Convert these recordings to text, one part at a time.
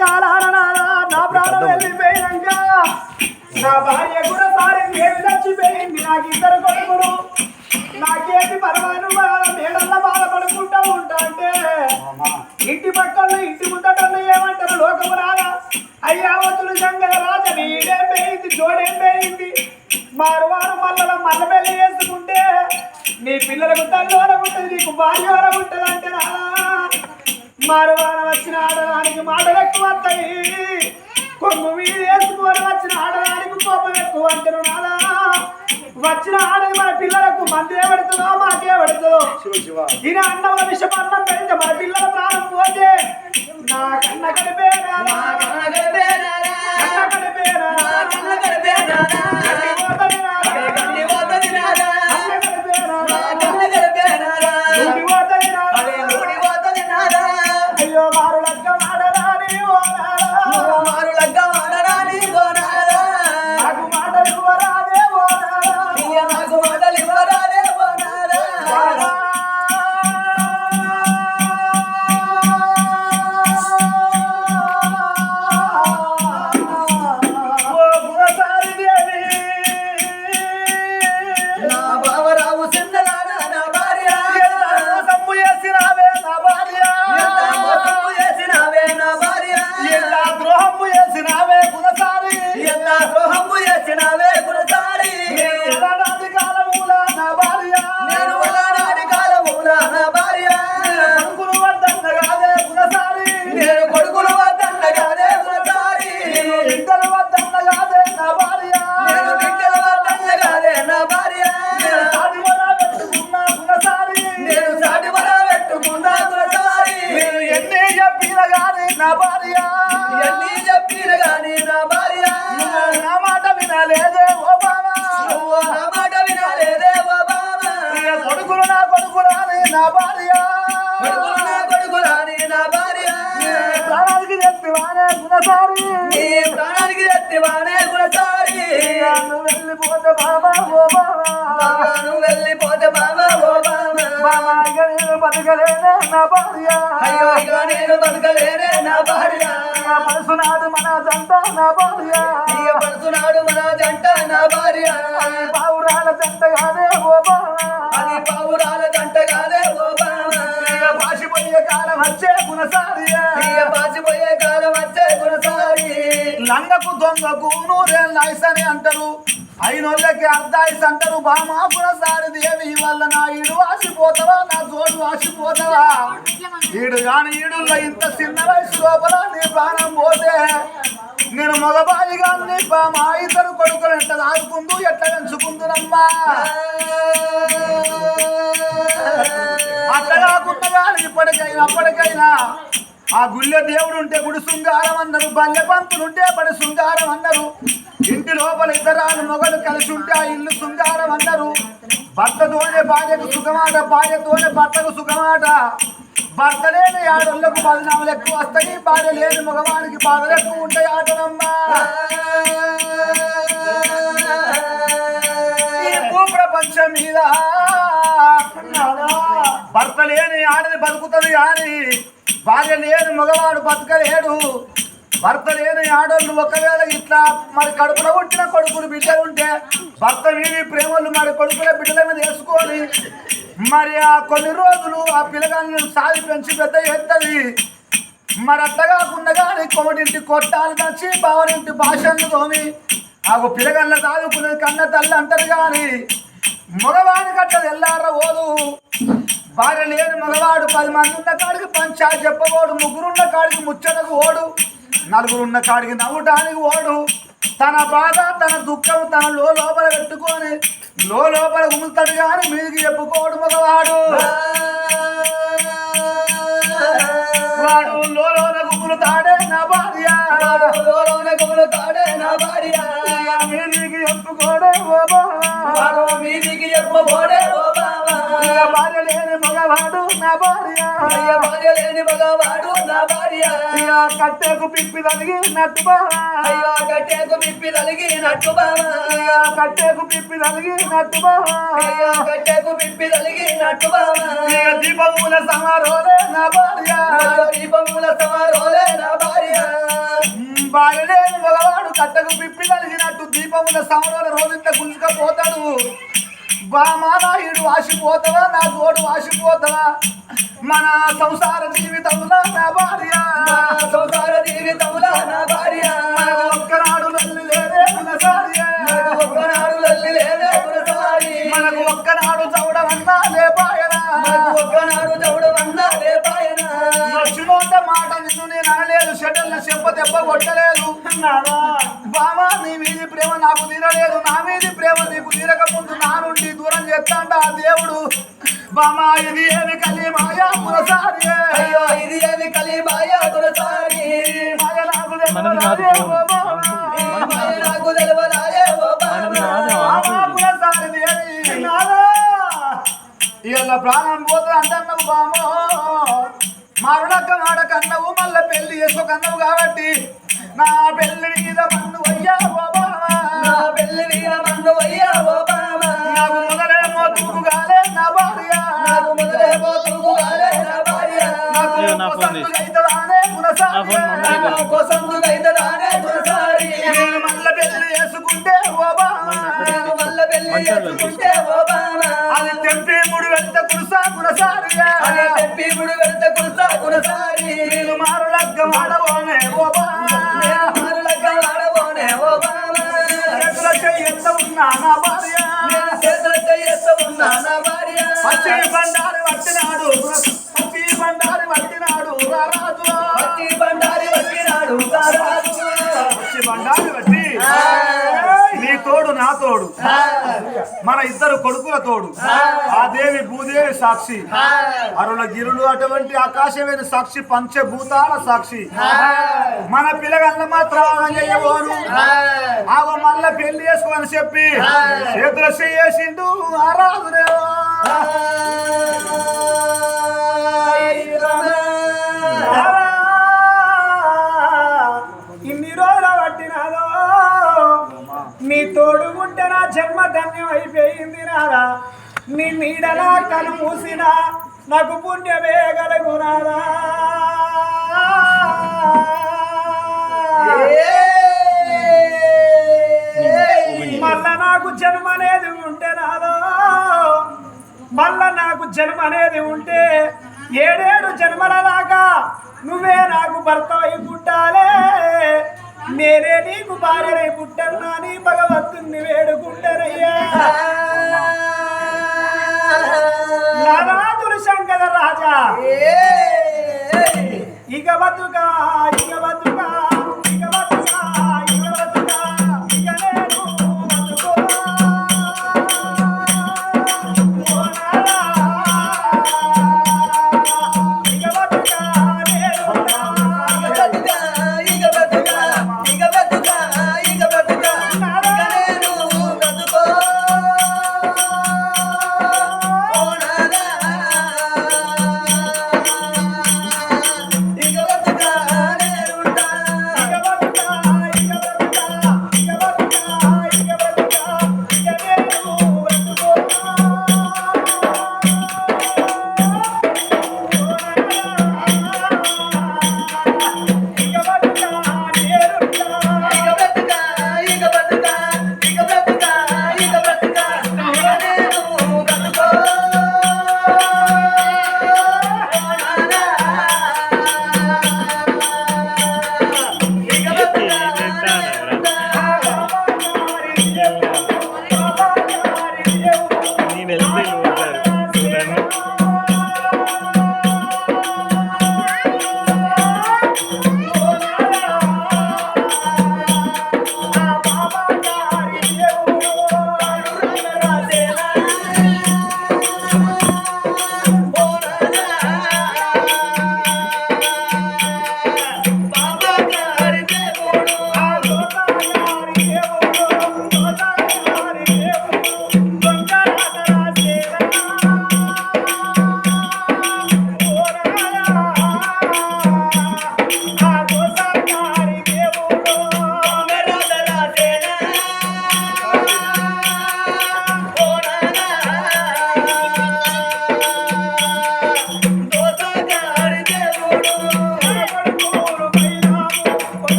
కాలాన నా ప్రాణం వెళ్ళిపోయినాక నా భార్య కూడా సారి ఏమి చచ్చిపోయింది. నాకు ఇద్దరు కొడుకులు, నాకేంటి పరమాను మేడల్లా బాధపడుకుంటా ఉంటా అంటే ఇంటి పక్కలు ఇంటి ముందటలు ఏమంటారు లోకము రాగా అయ్యావతులు జంగల రాజ నీడేం పోయింది జోడేం పోయింది. మారువారు మల్ల పెళ్లి చేసుకుంటే నీ పిల్లలకు తల్లి వరకు ఉంటుంది, నీకు భార్య వరకు ఉంటుంది అంటే రాదా మారువారం వచ్చిన ఆడదానికి మాటలు ఎక్కువ వస్తాయి, కొంగు వీడి వేసుకొని వచ్చిన ఆడదానికి కోపం ఎక్కువ అంటారు నాదా. వచ్చిన ఆడది మన పిల్లలకు మందే పడుతుందో మాకే పడుతుందో ఈయన అన్నంలో విషపన్నం పెడితే మన పిల్లల ప్రాణం పోతే నా కన్న కలిపేనా అయ్యో మారు లగ్గ మాడరాని మారు లగ్గ మాడరాని నాకు మాటలు ఇవ్వరాదే నాకు మాటలు ఇవ్వరాదే వెళ్ళిపోతే బాబా ఓ బాబా వెళ్ళిపోతే బాబా ఓ బాబా నేను బతకలేనే నా భార్య అయ్యో నేను బతకలేనే నా భార్య పడుసునాడు మన జంట నా భార్య పడుసునాడు మన జంట నా భార్య పావురాల జంట కాదే ఓ బాబా అది పావురాల జంట కాదే ఓ బాబా పాసిపోయే కాలం వచ్చే గుణసారి పాసిపోయే కాలం వచ్చే గుణసారి లంగకు దొంగకు నూరేళ్ళని అంటారు, అయినోళ్ళకి అర్ధాయిస్ అంటారు. బామా గుణసారి దేవి వల్ల నా ఈడు వాసిపోతావా నా జోడు వాసిపోతావా ఈడు కాని ఈడుల్లో ఇంత చిన్న వయసు లోపల నీ ప్రాణం పోతే నేను మగబాయిగా నీ మా ఇద్దరు కొడుకులు ఎట్లా దాచుకుందు ఎట్లా పెంచుకుందునమ్మా. అట్లా కాకుండా కానీ అప్పటికైనా ఆ గుళ్ళె దేవుడు ఉంటే గుడి శృంగారం అన్నారు, బల్లె పంతులు ఉంటే బడి శృంగారం అన్నారు, ఇంటి లోపల ఇద్దరాలు మొగలు కలిసి ఉంటే ఆ ఇల్లు శృంగారం అన్నారు. భర్తతోనే భార్యకు సుఖమాట, భార్యతోనే భర్తకు సుఖమాట. భర్త లేని ఆడోళ్లకు బదనాములు ఎక్కువ వస్తాయి, భార్య లేని మగవానికి బాధలు ఎక్కువ ఉంటాయి ఆటనమ్మా. ఈ భూప్రపంచం మీద భర్త లేని ఆడది బతుకుతుంది కానీ భార్య లేని మగవాడు బతకలేడు. భర్త లేని ఆడోళ్ళు ఒకవేళ ఇట్లా మరి కడుపులో పుట్టిన కొడుకులు బిడ్డలు ఉంటే భర్త వీడి ప్రేమలు మరి కొడుకుల బిడ్డల మీద వేసుకొని మరి ఆ కొన్ని రోజులు ఆ పిల్లగాన్ని సాది పెంచి పెద్ద ఎత్తది. మరి అట్లా కాకుండా కానీ కొమటింటి కొట్టాలు తెచ్చి బావనింటి భాషను తోమి ఆ పిల్లగల్ల తాగుకునేది కన్న తల్లి అంటారు కానీ మగవాడి కట్టది ఎల్లారా ఓదు. భార్య లేని మగవాడు 10 మంది ఉన్న కాడికి పంచాయతీ చెప్పబోడు, ముగ్గురున్న కాడికి ముచ్చటకు ఓడు, నలుగురున్న కాడికి నవ్వటానికి ఓడు. తన బాధ తన దుఃఖం తన లోపల పెట్టుకొని లోపల ఉములుతాడు కానీ మీదికి చెప్పుకోడు మగవాడు. వాడు లోన గుమ్ములుతాడే నా భార్య, లోన గుమ్ములుతాడే నా భార్య, మీదికి చెప్పుకోడే ఓ బాబా, మీదికి చెప్పబోడే ఓ బాబా. భార్య లేని మగవాడు నా భార్య, భార్య లేని మగవాడు నా భార్య, కట్టెకు పిప్పి తలిగినట్టు బావా, అయ్యో కట్టెకు పిప్పి తలిగినట్టు బావా, కట్టెకు పిప్పి తలిగినట్టు బావా, అయ్యో కట్టెకు పిప్పి తలిగినట్టు బావా. దీపముల సమారోలే నా భార్య, దీపముల సమారోలే నా భార్య, కట్టకు పిప్పి కలిగినట్టు దీపముల సమరంలో రోజంత గుంజుకపోతాడు బామా నాయుడు వాసిపోతావా నా తోడు వాసిపోతావా మన సంసార జీవితంలో నా భార్య సంసార జీవితంలో నా భార్య ఒక్కనాడు లల్లి లేదే గుణసార్య ఒక్కనాడు లల్లి లేదే గుణసారి మనకు ఒక్కనాడు చౌడవన్నా లేపాయనా ఒక్కనాడు చౌడవన్నా లేపాయనా నచ్చినోట మాట నిన్ను నేను అనలేదు షెడ్యూల్ చెప్ప దెబ్బ కొట్టలేదు బామా నీ మీది ప్రేమ నాకు తీరలేదు నా మీది ప్రేమ నీకు తీరక ముందు నా నుండి దూరం చేస్తాంట ఆ దేవుడు బామా ఇది ఏమి కలి మాయా పురసారి అయ్యో ఇది ఏమి కలి మాయా పురసారి మాయ నాకు తెలవలాయే ఓ బామా మాయ నాకు తెలవలాయే ఓ బామా పురసారి దేవి ఇలా ప్రాణం పోతుంది అంటున్నావు బామో మరుడక్క మాడకన్నావు మళ్ళీ పెళ్లి చేసుకోకన్నావు కాబట్టి నా పెళ్లి మీద మన్ను అయ్యా ఓ బామా నా పెళ్లి మీద మన్ను అయ్యా ఓ బామా నాకు మొదలేమో తూగుగాలే నా భార్య నాకు మొదలేమో తూగుగాలే నా భార్య నాకు సంతులైతదానే గుణసారి నాకు సంతులైతదానే గుణసారి నేను మళ్ళీ పెళ్లి చేసుకుంటే ఓ బామా నేను మళ్ళీ పెళ్లి చేసుకుంటే ఓ బామా అది తెంపి ముడి వెంట కురుసా గుణసారి అది తెంపి ముడి వెంట కురుసా గుణసారి నేను మారులగ్గ మాడబోనే ఓ బామా నేను మారులగ్గ మాడబోనే ఓ బామా చేతుల చెయ్యెత్త ఉన్నా నా భార్య నేను చేతుల చెయ్యెత్త ఉన్నా నా భార్య పచ్చి బండారి వట్టినాడు పచ్చి బండారి వట్టినాడు రారాజు పచ్చి బండారి వట్టినాడు రారాజు పచ్చి బండారి వట్టి నీ తోడు నా తోడు మన ఇద్దరు కొడుకుల తోడు ఆ దేవి భూదేవి సాక్షి అరుణ గిరులు అటువంటి ఆకాశమైన సాక్షి పంచభూతాల సాక్షి మన పిల్లగల్ల మాత్రం చెయ్యబోను ఆగ మళ్ళా పెళ్లి చేసుకోని చెప్పి చేతుల చేసిండు ఆ రాజుదేవా ఇన్ని రోజుల పట్టినాదో నీ తోడుగుంటే నా జన్మ ధన్యం అయిపోయింది నారా నీ నీడలా కను మూసినా నాకు పుణ్యమే కలుగునారా మళ్ళా నాకు జన్మ అనేది ఉంటే నాదో మళ్ళా నాకు జన్మ అనేది ఉంటే ఏడేడు జన్మల దాకా నువ్వే నాకు భర్త అయి పుట్టాలే నేనే నీకు భార్యనై పుట్టన్నా నీ భగవంతుని వేడుకుంటారయ్యా నారాదులు శంకర రాజా ఇక బతుకా ఇక బతుకా ఇక బతుకా ఇక బతుకా ఇక నేను బతుకో ఇక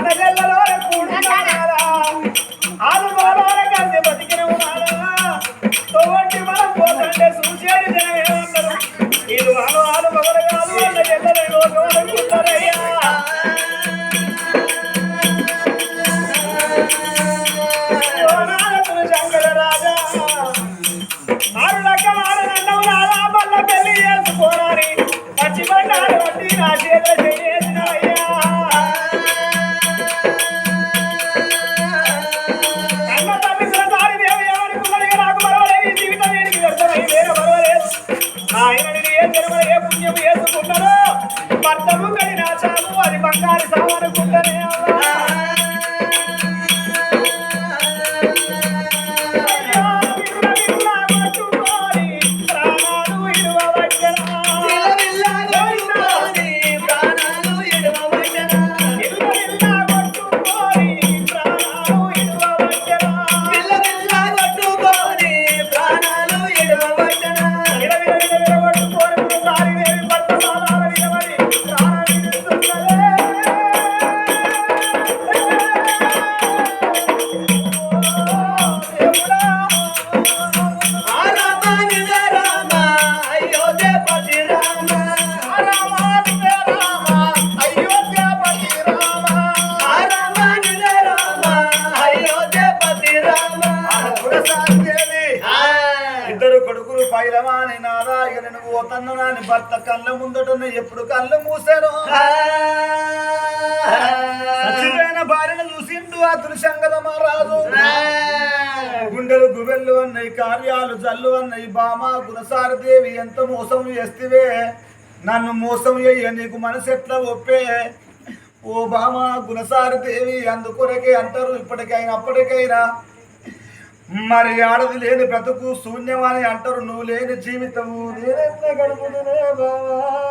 అన్న జల్లలో కూడున్నారా ఆరు గోళాల కలిసి బతికిన ఉన్నారా తోటి మనం పోతుంటే సూచేది జనమే ఉన్నారు ఇది ఆలు మొదలు కాదు అన్న జల్లలో లోకం అనుకుంటారయ్యా శంకర రాజా ఆరు లెక్కల ఆడనండం రాదా మళ్ళా పెళ్లి చేసుకోరాని పచ్చి బండారు వడ్డీ నా చేతులు చేసినయ్యా కన్న తల్లి సారి దేవి ఏమనుకున్నది నాకు పర్వాలేదు ఈ జీవితం నేను వ్యర్థమై వేరే పర్వాలేదు ఆయనని ఏ జన్మ ఏ పుణ్యం వేసుకున్నారో భర్తము కడి నా చాలు అది బంగారు సామనుకుంటనే ఇద్దరు కొడుకులు పైలవాని నారాయణ పోతన్న నాని భర్త కళ్ళ ముందట ఎప్పుడు కళ్ళు మూసారు చచ్చిపోయిన భార్యను చూసిండు ఆ దుర్శంగద మహారాజు గుండెలు గుబెళ్ళు అన్నాయి కార్యాలు జల్లు అన్నాయి బామ గుణసారి దేవి ఎంత మోసం చేస్తే నన్ను మోసం చేయ నీకు మనసు ఎట్లా ఒప్పే ఓ బామ గుణసారి దేవి అందుకొరకే అంటారు ఇప్పటికైనా అప్పటికైనా మరి ఆడది లేని బ్రతుకు శూన్యమని అంటారు నువ్వు లేని జీవితము నేనెట్లా గడుపుతునే బావా